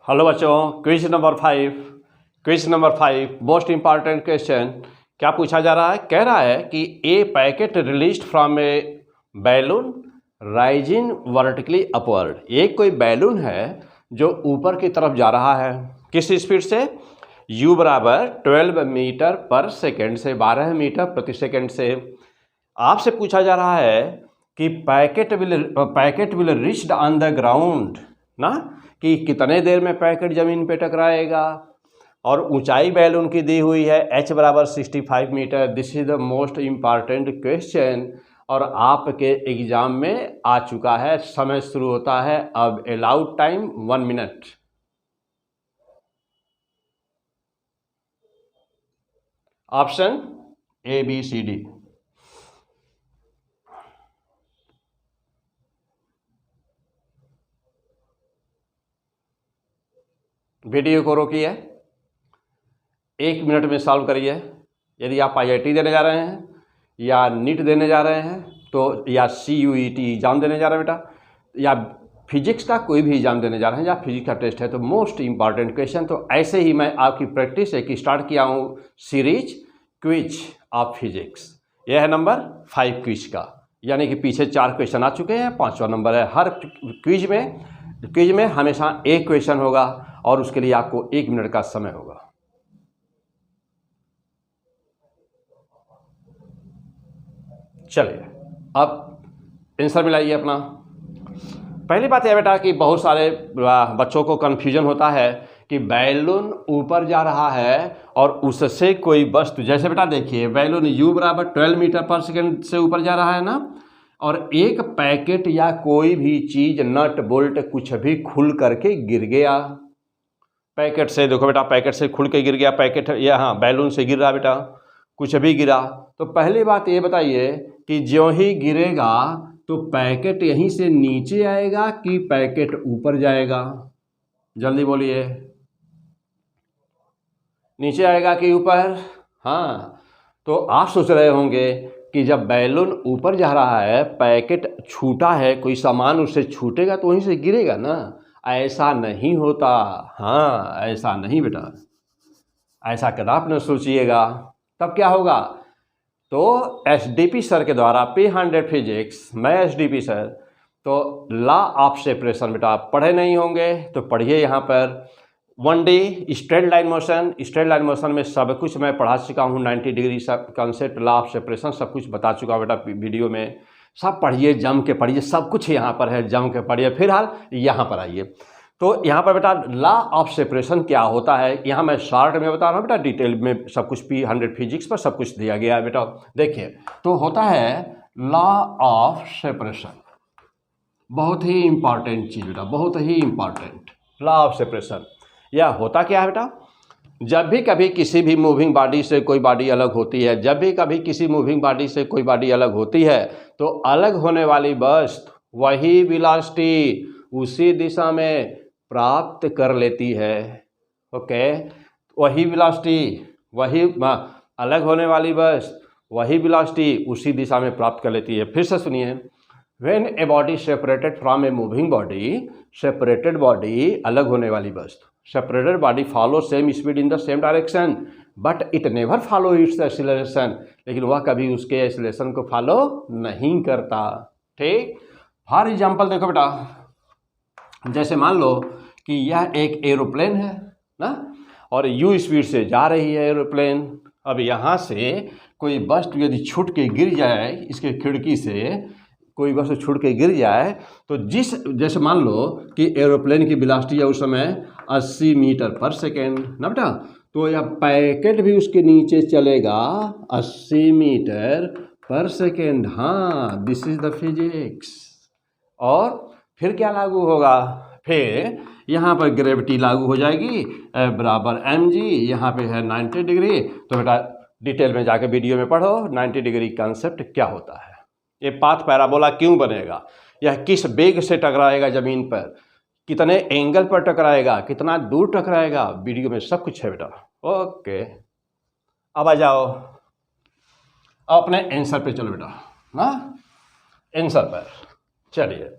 Hello बच्चों, quiz number 5 most important question. क्या पूछा जा रहा है? कह रहा है कि a packet released from a balloon rising vertically upward. एक कोई बैलून है जो ऊपर की तरफ जा रहा है। किस स्पीड से? u बराबर 12 मीटर पर सेकेंड से 12 मीटर प्रति सेकेंड से। आपसे पूछा जा रहा है कि packet will reached on the ground ना, कि कितने देर में पैकेट ज़मीन पे टकराएगा। और ऊंचाई बैलून की दी हुई है h बराबर 65 metre. This is the most important question और आपके एग्जाम में आ चुका है। समय शुरू होता है अब। Allowed time 1 minute. Option A B C D। Video को रोकिए, 1 मिनट में सॉल्व करिए। यदि आप IIT देने जा रहे हैं या नीट देने जा रहे हैं तो, या CUET एग्ज़ाम देने जा रहे हैं बेटा, या फिजिक्स का कोई भी एग्ज़ाम देने जा रहे हैं या फिजिक्स का टेस्ट है, तो मोस्ट इम्पॉर्टेंट क्वेश्चन। तो ऐसे ही मैं आपकी प्रैक्टिस एक स्टार्ट किया हूँ सीरीज क्विज ऑफ फिजिक्स। यह है नंबर 5 क्विज का, यानी कि पीछे 4 क्वेश्चन आ चुके हैं, 5वां नंबर है। हर क्विज में हमेशा एक क्वेश्चन होगा और उसके लिए आपको 1 मिनट का समय होगा। चलिए अब आंसर मिलाइए अपना। पहली बात यह बेटा कि बहुत सारे बच्चों को कन्फ्यूजन होता है कि बैलून ऊपर जा रहा है और उससे कोई वस्तु, जैसे बेटा देखिए बैलून u बराबर 12 मीटर पर सेकेंड से ऊपर जा रहा है ना, और एक पैकेट या कोई भी चीज, नट बोल्ट कुछ भी खुल करके गिर गया। पैकेट से देखो बेटा, पैकेट से खुल के गिर गया, पैकेट यहाँ बैलून से गिर रहा बेटा, कुछ भी गिरा। तो पहली बात ये बताइए कि जो ही गिरेगा तो पैकेट यहीं से नीचे आएगा कि पैकेट ऊपर जाएगा? जल्दी बोलिए, नीचे आएगा कि ऊपर? हाँ, तो आप सोच रहे होंगे कि जब बैलून ऊपर जा रहा है, पैकेट छूटा है, कोई सामान उससे छूटेगा तो वहीं से गिरेगा ना। ऐसा नहीं होता। हाँ, ऐसा नहीं बेटा, ऐसा कदापि न सोचिएगा। तब क्या होगा? तो SDP सर के द्वारा P100 फिजिक्स, मैं SDP सर, तो लॉ ऑफ सेपरेशन बेटा आप पढ़े नहीं होंगे तो पढ़िए। यहाँ पर 1D स्ट्रेट लाइन मोशन में सब कुछ मैं पढ़ा चुका हूँ। 90 डिग्री सब कॉन्सेप्ट, लॉ ऑफ सेपरेशन सब कुछ बता चुका हूँ बेटा वीडियो में। सब पढ़िए, जम के पढ़िए, सब कुछ यहाँ पर है, जम के पढ़िए। फिलहाल यहाँ पर आइए। तो यहाँ पर बेटा लॉ ऑफ सेपरेशन क्या होता है, यहाँ मैं शॉर्ट में बता रहा हूँ बेटा, डिटेल में सब कुछ P100 फिजिक्स पर सब कुछ दिया गया है बेटा। देखिए, तो होता है लॉ ऑफ सेपरेशन, बहुत ही इंपॉर्टेंट चीज़ बेटा, बहुत ही इंपॉर्टेंट। लॉ ऑफ सेपरेशन यह होता क्या है बेटा? जब भी कभी किसी भी मूविंग बॉडी से कोई बॉडी अलग होती है, जब भी कभी किसी मूविंग बॉडी से कोई बॉडी अलग होती है, तो अलग होने वाली वस्तु वही वेलोसिटी उसी दिशा में प्राप्त कर लेती है। ओके, वही वेलोसिटी, वही अलग होने वाली वस्तु वही वेलोसिटी उसी दिशा में प्राप्त कर लेती है। फिर से सुनिए, when a body separated from a moving body, separated body अलग होने वाली वस्तु, separated body follow same speed in the same direction but it never follow it's acceleration, लेकिन वह कभी उसके एक्सीलरेशन को फॉलो नहीं करता। ठीक, फॉर एग्जाम्पल देखो बेटा, जैसे मान लो कि यह एक एरोप्लेन है ना, और u स्पीड से जा रही है एरोप्लेन। अब यहाँ से कोई वस्तु यदि छूट के गिर जाए, इसके खिड़की से कोई वस्तु छूट के गिर जाए, तो जैसे मान लो कि एरोप्लेन की वेलोसिटी है उस समय 80 मीटर पर सेकेंड ना बेटा, तो यह पैकेट भी उसके नीचे चलेगा 80 मीटर पर सेकेंड। हाँ, दिस इज द फिजिक्स। और फिर क्या लागू होगा? फिर यहाँ पर ग्रेविटी लागू हो जाएगी, बराबर mg, यहाँ पे है 90 डिग्री। तो बेटा डिटेल में जाके वीडियो में पढ़ो 90 डिग्री कॉन्सेप्ट क्या होता है, ये पाथ पैराबोला क्यों बनेगा, यह किस वेग से टकराएगा ज़मीन पर, कितने एंगल पर टकराएगा, कितना दूर टकराएगा, वीडियो में सब कुछ है बेटा। ओके, अब आ जाओ अपने आंसर पे चलो बेटा ना, आंसर पर चलिए।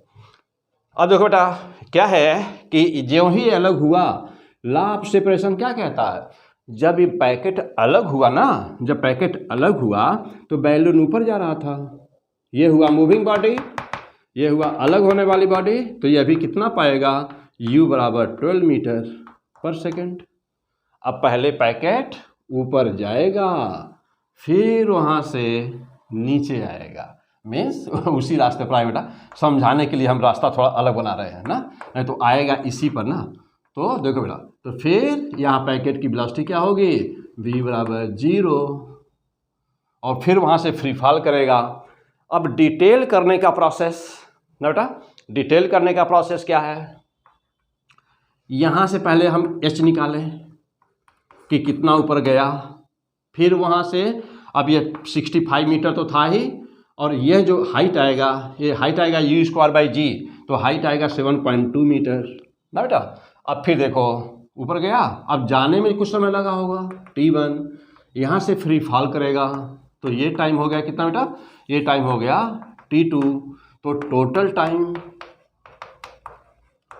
अब देखो बेटा क्या है कि ज्यों ही अलग हुआ, लॉ ऑफ सेपरेशन क्या कहता है, जब ये पैकेट अलग हुआ ना, जब पैकेट अलग हुआ तो बैलून ऊपर जा रहा था, ये हुआ मूविंग बॉडी, ये हुआ अलग होने वाली बॉडी, तो ये अभी कितना पाएगा, u बराबर 12 मीटर पर सेकेंड। अब पहले पैकेट ऊपर जाएगा, फिर वहाँ से नीचे आएगा, मीन्स उसी रास्ते पर आएगा बेटा, समझाने के लिए हम रास्ता थोड़ा अलग बना रहे हैं ना, नहीं तो आएगा इसी पर ना। तो देखो बेटा, तो फिर यहाँ पैकेट की वेलोसिटी क्या होगी, v बराबर 0, और फिर वहाँ से फ्री फॉल करेगा। अब डिटेल करने का प्रोसेस ना बेटा, डिटेल करने का प्रोसेस क्या है, यहाँ से पहले हम h निकालें कि कितना ऊपर गया, फिर वहाँ से अब ये 65 मीटर तो था ही, और यह जो हाइट आएगा, ये हाइट आएगा u²/g, तो हाइट आएगा 7.2 मीटर ना बेटा। अब फिर देखो ऊपर गया, अब जाने में कुछ समय लगा होगा t1, यहाँ से फ्री फॉल करेगा, तो ये टाइम हो गया कितना बेटा, ये टाइम हो गया t2, तो total time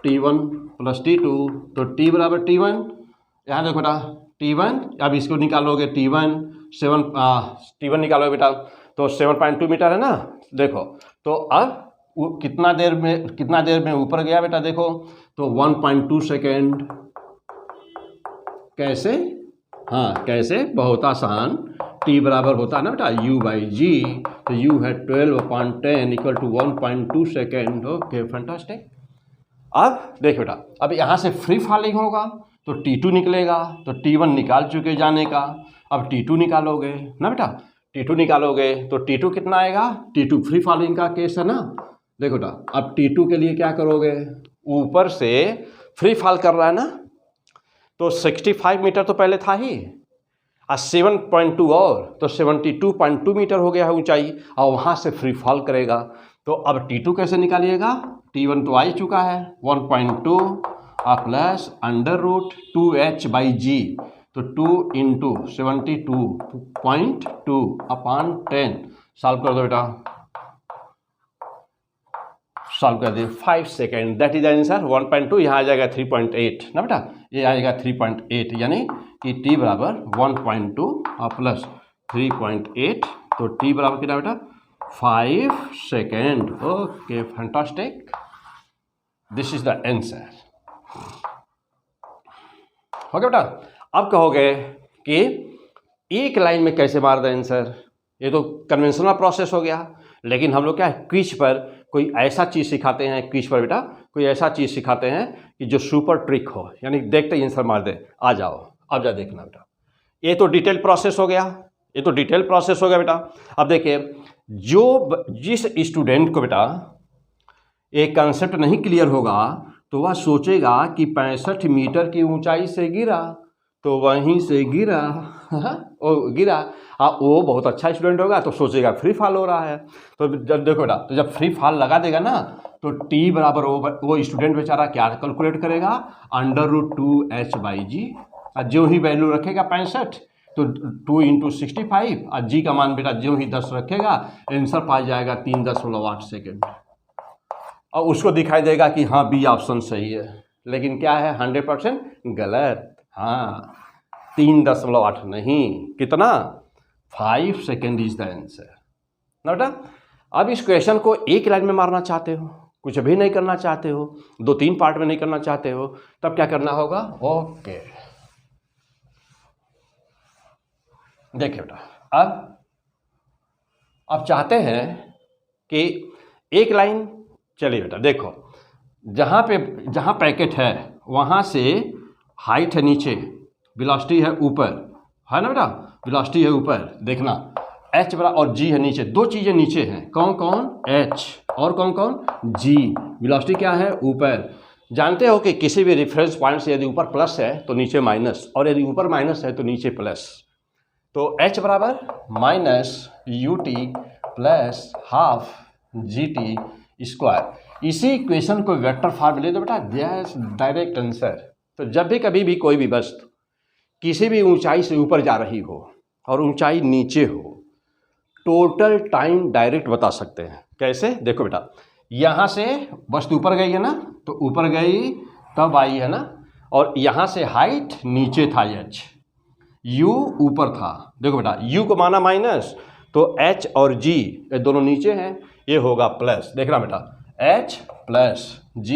t1 plus t2, तो t बराबर t1, यहाँ देखो बेटा t1, अब इसको निकालोगे t1 निकालोगे बेटा, तो 7.2 मीटर है ना। देखो तो अब कितना देर में ऊपर गया बेटा, देखो तो 1.2 सेकेंड। कैसे, हाँ कैसे, बहुत आसान, t बराबर होता है ना बेटा u/g, तो u है 12/10 equal to 1.2 second. Okay fantastic. अब देखिए बेटा, अब यहाँ से फ्री फॉलिंग होगा तो t2 निकलेगा, तो t1 निकाल चुके जाने का, अब t2 निकालोगे ना बेटा, t2 निकालोगे तो t2 कितना आएगा, t2 फ्री फॉलिंग का केस है ना। देखो बेटा अब t2 के लिए क्या करोगे, ऊपर से फ्री फॉल कर रहा है ना, तो 65 मीटर तो पहले था ही, 7.2 और तो 72.2 मीटर हो गया है ऊंचाई, और वहाँ से फ्री फॉल करेगा। तो अब t2 कैसे निकालिएगा, t1 तो आ ही चुका है 1.2 प्लस √2h/g, तो 2 इंटू 72.2 अपॉन 10, सॉल्व कर दो बेटा, सॉल्व कर दिए 5 सेकेंड, दैट इज आंसर 1.2, यहाँ आ जाएगा 3.8 ना बेटा, ये आएगा 3.8, यानी कि t बराबर 1.2 प्लस 3.8, तो t बराबर कितना बेटा 5 second. Okay fantastic, this is the answer. हो गया बेटा। अब कहोगे कि एक लाइन में कैसे मार दें आंसर, ये तो कन्वेंशनल प्रोसेस हो गया, लेकिन हम लोग क्या है क्विज पर कोई ऐसा चीज़ सिखाते हैं, क्विज पर बेटा कोई ऐसा चीज़ सिखाते हैं कि जो सुपर ट्रिक हो, यानी देखते ही आंसर मार दे, आ जाओ अब जा देखना बेटा। ये तो डिटेल प्रोसेस हो गया, ये तो डिटेल प्रोसेस हो गया बेटा। अब देखिए, जिस स्टूडेंट को बेटा एक कंसेप्ट नहीं क्लियर होगा तो वह सोचेगा कि 65 मीटर की ऊंचाई से गिरा, तो वहीं से गिरा वो गिरा, वो बहुत अच्छा स्टूडेंट होगा तो सोचेगा फ्री फॉल हो रहा है। तो जब देखो बेटा, तो जब फ्री फॉल लगा देगा ना, तो t बराबर वो स्टूडेंट बेचारा क्या कैलकुलेट करेगा, √2h/g, जो ही वैल्यू रखेगा 65, तो 2 इंटू 65, और g का मान बेटा जो ही 10 रखेगा, आंसर पा जाएगा 3.8 सेकेंड, और उसको दिखाई देगा कि हाँ बी ऑप्शन सही है, लेकिन क्या है 100% गलत। हाँ 3.8 नहीं, कितना 5 सेकेंड इज द आंसर ना बेटा। अब इस क्वेश्चन को एक लाइन में मारना चाहते हो, कुछ भी नहीं करना चाहते हो, 2-3 पार्ट में नहीं करना चाहते हो, तब क्या करना होगा, ओके देखिए बेटा, अब चाहते हैं कि एक लाइन, चलिए बेटा देखो, जहाँ पैकेट है वहाँ से हाइट है नीचे, वेलोसिटी है ऊपर, है ना बेटा, वेलोसिटी है ऊपर, देखना h बराबर और g है नीचे, दो चीज़ें नीचे हैं, कौन कौन, h और कौन कौन, g, वेलोसिटी क्या है ऊपर। जानते हो कि किसी भी रेफरेंस पॉइंट से यदि ऊपर प्लस है तो नीचे माइनस, और यदि ऊपर माइनस है तो नीचे प्लस, तो h बराबर -ut plus half gt square. इसी इक्वेशन को वेक्टर फॉर्म में ले दो बेटा, यस डायरेक्ट आंसर। तो जब भी कभी भी कोई भी वस्तु किसी भी ऊंचाई से ऊपर जा रही हो और ऊंचाई नीचे हो, टोटल टाइम डायरेक्ट बता सकते हैं। कैसे, देखो बेटा, यहाँ से वस्तु ऊपर गई है ना, तो ऊपर गई तब आई है ना, और यहाँ से हाइट नीचे था h, u ऊपर था। देखो बेटा u को माना माइनस, तो h और g ये दोनों नीचे हैं, ये होगा प्लस। देखना बेटा h plus g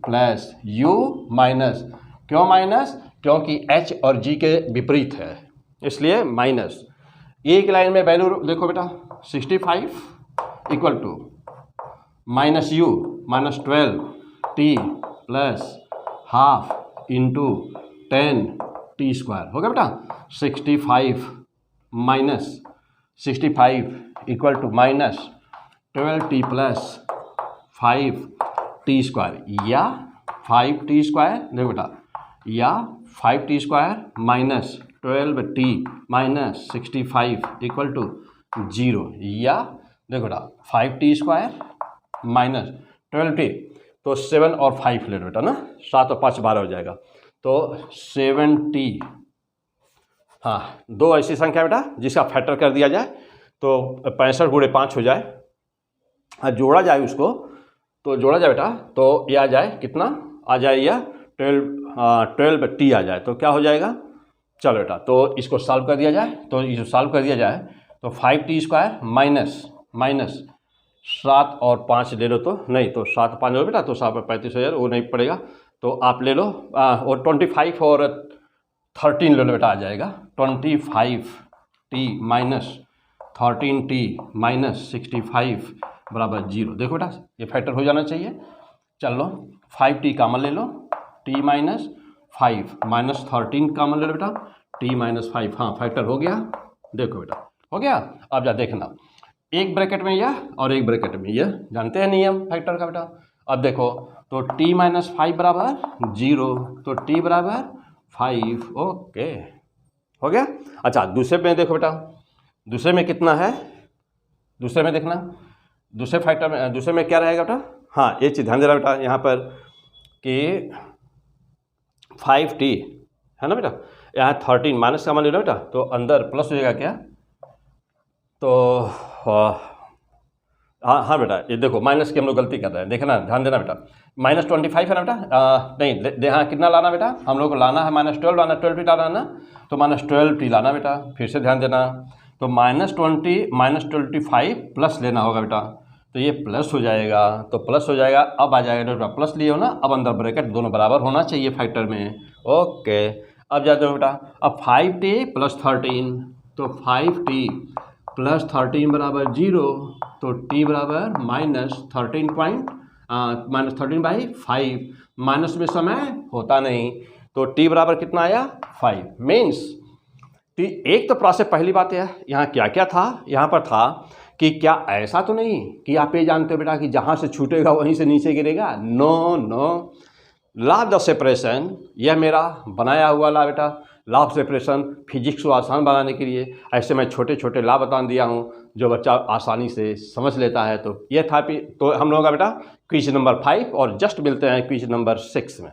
plus u minus, क्यों माइनस? क्योंकि h और g के विपरीत है इसलिए माइनस। एक लाइन में वैल्यू देखो बेटा 65 equal to minus u minus 12 t plus half into 10 T square हो गया बेटा। 65 minus 65 equal to minus 12 T plus 5 T square या 5 टी स्क्वायर, देखो बेटा, या 5 T square minus 12 T minus 65 equal to 0, या देखो बेटा 5 टी स्क्वायर माइनस 12 टी, तो 7 और 5 ले लो बेटा ना, 7 और 5 12 हो जाएगा, तो 70। हाँ, दो ऐसी संख्या बेटा जिसका फैक्टर कर दिया जाए तो 65 गुणे 5 हो जाए, हाँ जोड़ा जाए उसको, तो जोड़ा जाए बेटा तो ये आ जाए कितना आ जाए, यह 12 टी आ जाए, तो क्या हो जाएगा? चलो बेटा तो इसको सॉल्व कर दिया जाए, तो इसको सॉल्व कर दिया जाए तो 5 टी स्क्वायर माइनस 7 और 5 ले लो, तो नहीं तो 7 5 हो बेटा, तो 7 में 35 हो जाए, वो नहीं पड़ेगा, तो आप ले लो और 25 और 13 ले लो बेटा, आ जाएगा 25 टी माइनस 13 टी माइनस 65 बराबर 0। देखो बेटा ये फैक्टर हो जाना चाहिए। चलो 5 टी कामन ले लो, टी माइनस 5 माइनस 13 कामन ले लो बेटा, टी माइनस 5, हाँ फैक्टर हो गया। देखो बेटा हो गया। अब जा देखना, एक ब्रैकेट में यह और एक ब्रैकेट में यह, जानते हैं नियम फैक्टर का बेटा। अब देखो तो t माइनस 5 बराबर 0, तो t बराबर 5, ओके हो गया। अच्छा दूसरे में देखो बेटा, दूसरे में कितना है, दूसरे में देखना, दूसरे फैक्टर में, दूसरे में क्या रहेगा बेटा, हाँ एक चीज़ ध्यान देना बेटा यहाँ पर कि 5t है ना बेटा, यहाँ 13 माइनस का मान ले लो बेटा, तो अंदर प्लस हो जाएगा क्या, तो हाँ बेटा ये देखो माइनस की हम लोग गलती कर रहे हैं, देखना ध्यान देना बेटा, माइनस 25 है ना बेटा, नहीं हाँ कितना लाना बेटा, हम लोग को लाना है माइनस 12 लाना, 12 टी लाना है ना, तो माइनस 12 टी लाना बेटा, फिर से ध्यान देना, तो माइनस 25 प्लस लेना होगा बेटा, तो ये प्लस हो जाएगा, तो प्लस हो जाएगा, अब आ जाएगा बेटा प्लस लिए हो ना, अब अंदर ब्रैकेट दोनों बराबर होना चाहिए फैक्टर में, ओके। अब जाते हो बेटा, अब 5t प्लस 13, तो 5t प्लस 13 बराबर 0, तो t बराबर माइनस 13/5, माइनस में समय होता नहीं, तो t बराबर कितना आया 5। मीन्स एक तो प्रोसेस, पहली बात है यहाँ क्या क्या था, यहाँ पर था कि क्या ऐसा तो नहीं कि आप ये जानते हो बेटा कि जहाँ से छूटेगा वहीं से नीचे गिरेगा, no, law of the separation, यह मेरा बनाया हुआ लॉ बेटा, लॉ ऑफ सेपरेशन फिजिक्स को आसान बनाने के लिए ऐसे मैं छोटे छोटे लॉ बता दिया हूँ जो बच्चा आसानी से समझ लेता है। तो ये था, तो हम लोगों का बेटा क्विज नंबर 5, और जस्ट मिलते हैं क्विज नंबर 6 में।